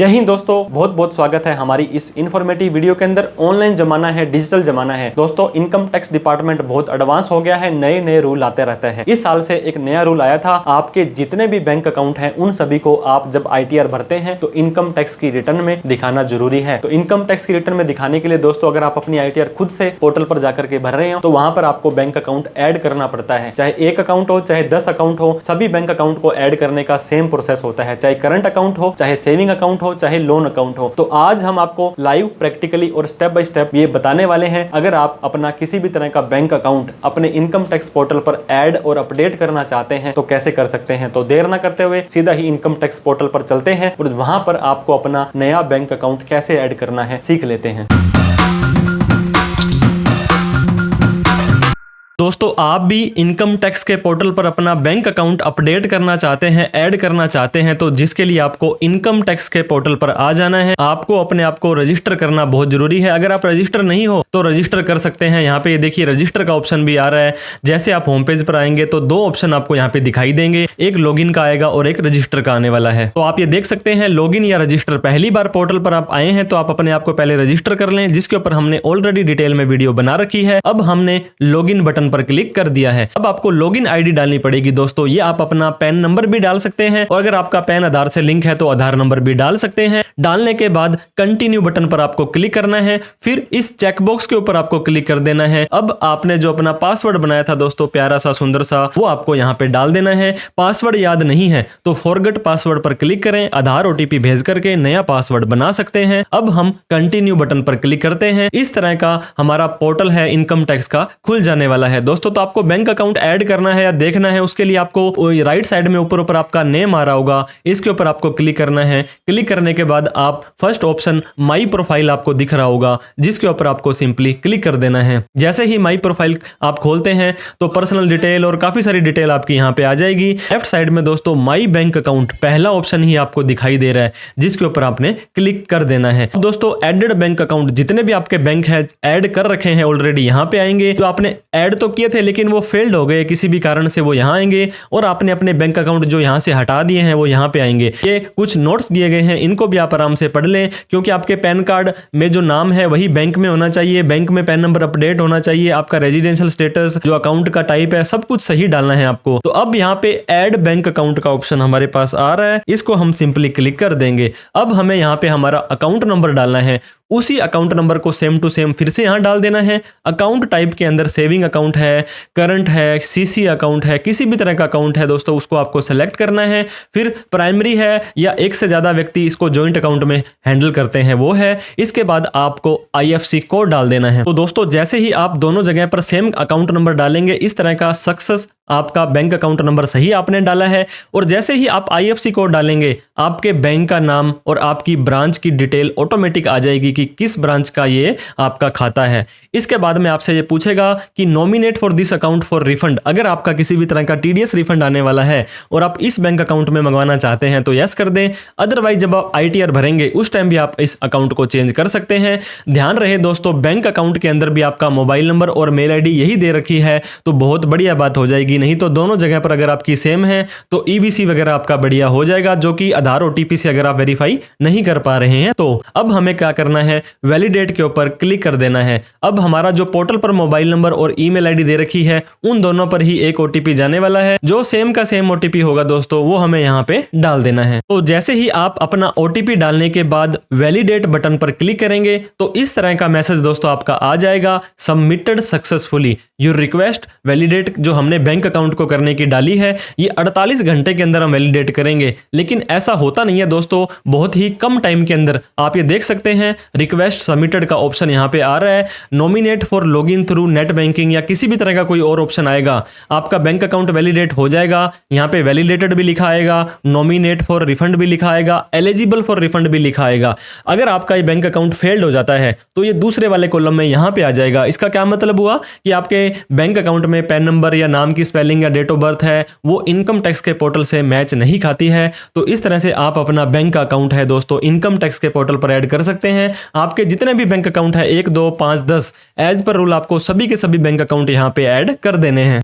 जय हिंद दोस्तों, बहुत बहुत स्वागत है हमारी इस इन्फॉर्मेटिव वीडियो के अंदर। ऑनलाइन जमाना है, डिजिटल जमाना है दोस्तों। इनकम टैक्स डिपार्टमेंट बहुत एडवांस हो गया है, नए नए रूल आते रहते हैं। इस साल से एक नया रूल आया था, आपके जितने भी बैंक अकाउंट हैं उन सभी को आप जब ITR भरते हैं तो इनकम टैक्स की रिटर्न में दिखाना जरूरी है। तो इनकम टैक्स की रिटर्न में दिखाने के लिए दोस्तों, अगर आप अपनी ITR खुद से पोर्टल पर जाकर के भर रहे हो तो वहां पर आपको बैंक अकाउंट ऐड करना पड़ता है। चाहे एक अकाउंट हो, चाहे 10 अकाउंट हो, सभी बैंक अकाउंट को ऐड करने का सेम प्रोसेस होता है। चाहे करंट अकाउंट हो, चाहे सेविंग अकाउंट हो, चाहे लोन अकाउंट हो। तो आज हम आपको लाइव प्रैक्टिकली और स्टेप बाय स्टेप ये बताने वाले हैं, अगर आप अपना किसी भी तरह का बैंक अकाउंट अपने इनकम टैक्स पोर्टल पर ऐड और अपडेट करना चाहते हैं तो कैसे कर सकते हैं। तो देर ना करते हुए सीधा ही इनकम टैक्स पोर्टल पर चलते हैं और वहां पर आपको अपना नया बैंक अकाउंट कैसे ऐड करना है सीख लेते हैं। दोस्तों, आप भी इनकम टैक्स के पोर्टल पर अपना बैंक अकाउंट अपडेट करना चाहते हैं, ऐड करना चाहते हैं, तो जिसके लिए आपको इनकम टैक्स के पोर्टल पर आ जाना है। आपको अपने आप को रजिस्टर करना बहुत जरूरी है। अगर आप रजिस्टर नहीं हो तो रजिस्टर कर सकते हैं। यहाँ पे देखिए रजिस्टर का ऑप्शन भी आ रहा है। जैसे आप होम पेज पर आएंगे तो दो ऑप्शन आपको यहाँ पे दिखाई देंगे, एक लॉगिन का आएगा और एक रजिस्टर का आने वाला है। तो आप ये देख सकते हैं लॉगिन या रजिस्टर। पहली बार पोर्टल पर आप आए हैं तो आप अपने आप को पहले रजिस्टर कर लें, जिसके ऊपर हमने ऑलरेडी डिटेल में वीडियो बना रखी है। अब हमने लॉगिन बटन पर क्लिक कर दिया है। अब आपको लॉगिन आईडी डालनी पड़ेगी दोस्तों। ये आप अपना पैन नंबर भी डाल सकते हैं और अगर आपका पैन आधार से लिंक है तो आधार नंबर भी डाल सकते हैं। डालने के बाद कंटिन्यू बटन पर आपको क्लिक करना है, फिर इस चेकबॉक्स के ऊपर आपको क्लिक कर देना है। अब आपने जो अपना पासवर्ड बनाया था दोस्तों, प्यारा सा सुंदर सा, वो आपको यहाँ पे डाल देना है। पासवर्ड याद नहीं है तो फॉरगेट पासवर्ड पर क्लिक करें, आधार OTP भेज करके नया पासवर्ड बना सकते हैं। अब हम कंटिन्यू बटन पर क्लिक करते हैं। इस तरह का हमारा पोर्टल है इनकम टैक्स का खुल जाने वाला है दोस्तों। तो आपको बैंक अकाउंट ऐड करना है या देखना है, उसके लिए आपको राइट साइड में ऊपर आपका नेम आ रहा होगा, इसके ऊपर आपको क्लिक करना है। क्लिक करने के बाद आप फर्स्ट ऑप्शन माई प्रोफाइल आपको दिख रहा होगा, जिसके ऊपर आपको सिंपली क्लिक कर देना है। जैसे ही माई प्रोफाइल आप खोलते हैं तो पर्सनल डिटेल और काफी सारी डिटेल आपकी यहाँ पे आ जाएगी। लेफ्ट साइड में दोस्तों माई बैंक अकाउंट पहला ऑप्शन ही आपको दिखाई दे रहा है, जिसके ऊपर आपने क्लिक कर देना है। दोस्तों एडेड बैंक अकाउंट जितने भी आपके बैंक है ऐड कर रखे हैं ऑलरेडी, यहाँ पे आएंगे। तो आपने ऐड तो किए थे लेकिन वो फेल्ड हो गए किसी भी कारण से, वो यहाँ आएंगे। और आपने अपने बैंक अकाउंट जो यहाँ से हटा दिए हैं वो यहाँ पे आएंगे। ये कुछ नोट्स दिए गए हैं, इनको भी आप आराम से पढ़ लें, क्योंकि आपके पैन कार्ड में जो नाम है वही बैंक में होना चाहिए, बैंक में पैन नंबर अपडेट होना चाहिए, आपका रेजिडेंशियल स्टेटस, जो अकाउंट का टाइप है, सब कुछ सही डालना है आपको। तो अब यहाँ पे ऐड बैंक अकाउंट का ऑप्शन हमारे पास आ रहा है, इसको हम सिंपली क्लिक कर देंगे। अब हमें यहाँ पे हमारा अकाउंट नंबर डालना है। उसी अकाउंट नंबर को सेम टू सेम फिर से यहाँ डाल देना है। अकाउंट टाइप के अंदर सेविंग अकाउंट है, करंट है, CC अकाउंट है, किसी भी तरह का अकाउंट है दोस्तों, उसको आपको सेलेक्ट करना है। फिर प्राइमरी है या एक से ज्यादा व्यक्ति इसको जॉइंट अकाउंट में हैंडल करते हैं वो है। इसके बाद आपको IFSC कोड डाल देना है। तो दोस्तों जैसे ही आप दोनों जगह पर सेम अकाउंट नंबर डालेंगे, इस तरह का सक्सेस आपका बैंक अकाउंट नंबर सही आपने डाला है। और जैसे ही आप IFSC कोड डालेंगे, आपके बैंक का नाम और आपकी ब्रांच की डिटेल ऑटोमेटिक आ जाएगी कि किस ब्रांच का ये आपका खाता है। इसके बाद में आपसे ये पूछेगा कि nominate for this account for refund. अगर आपका किसी भी तरह का TDS रिफंड आने वाला है और आप इस बैंक अकाउंट में मंगवाना चाहते हैं तो यस कर दें। अदरवाइज जब आप ITR भरेंगे उस टाइम भी आप इस अकाउंट को चेंज कर सकते हैं। ध्यान रहे दोस्तों, बैंक अकाउंट के अंदर भी आपका मोबाइल नंबर और मेल ID यही दे रखी है तो बहुत बढ़िया बात हो जाएगी। नहीं तो दोनों जगह पर अगर आपकी सेम है तो EBC वगैरह आपका बढ़िया हो जाएगा, जो कि आधार OTP से अगर आप वेरीफाई नहीं कर पा रहे हैं। तो अब हमें क्या करना है, वैलिडेट के ऊपर क्लिक कर देना है। अब हमारा जो पोर्टल पर मोबाइल नंबर और ईमेल ID दे रखी है उन दोनों पर ही एक OTP जाने वाला है। जो सेम का सेम OTP होगा दोस्तों, वो हमें यहाँ पे डाल देना है। तो जैसे ही आप अपना OTP डालने के बाद वैलिडेट बटन पर क्लिक करेंगे तो इस तरह का मैसेज दोस्तों आपका आ जाएगा, submitted successfully your request validate. जो हमने बैंक अकाउंट को करने की डाली है ये 48 घंटे के अंदर हम वैलिडेट करेंगे, लेकिन ऐसा होता नहीं है दोस्तों, बहुत ही कम टाइम के अंदर। आप ये देख सकते हैं रिक्वेस्ट सबमिटेड का ऑप्शन यहाँ पे आ रहा है। Nominate for login through net banking या किसी भी तरह का कोई और ऑप्शन आएगा, आपका बैंक अकाउंट वैलिडेट हो जाएगा। यहाँ पे वैलिडेटेड भी लिखा आएगा, नॉमिनेट फॉर रिफंड भी लिखा आएगा, एलिजिबल फॉर रिफंड भी लिखा आएगा। अगर आपका ये बैंक अकाउंट फेल्ड हो जाता है तो ये दूसरे वाले कॉलम में यहाँ पे आ जाएगा। इसका क्या मतलब हुआ कि आपके बैंक अकाउंट में पैन नंबर या नाम की स्पेलिंग या डेट ऑफ बर्थ है वो इनकम टैक्स के पोर्टल से मैच नहीं खाती है। तो इस तरह से आप अपना बैंक अकाउंट है दोस्तों इनकम टैक्स के पोर्टल पर ऐड कर सकते हैं। आपके जितने भी बैंक अकाउंट है 1, 2, 5, 10 एज पर रूल आपको सभी के सभी बैंक अकाउंट यहाँ पे ऐड कर देने हैं।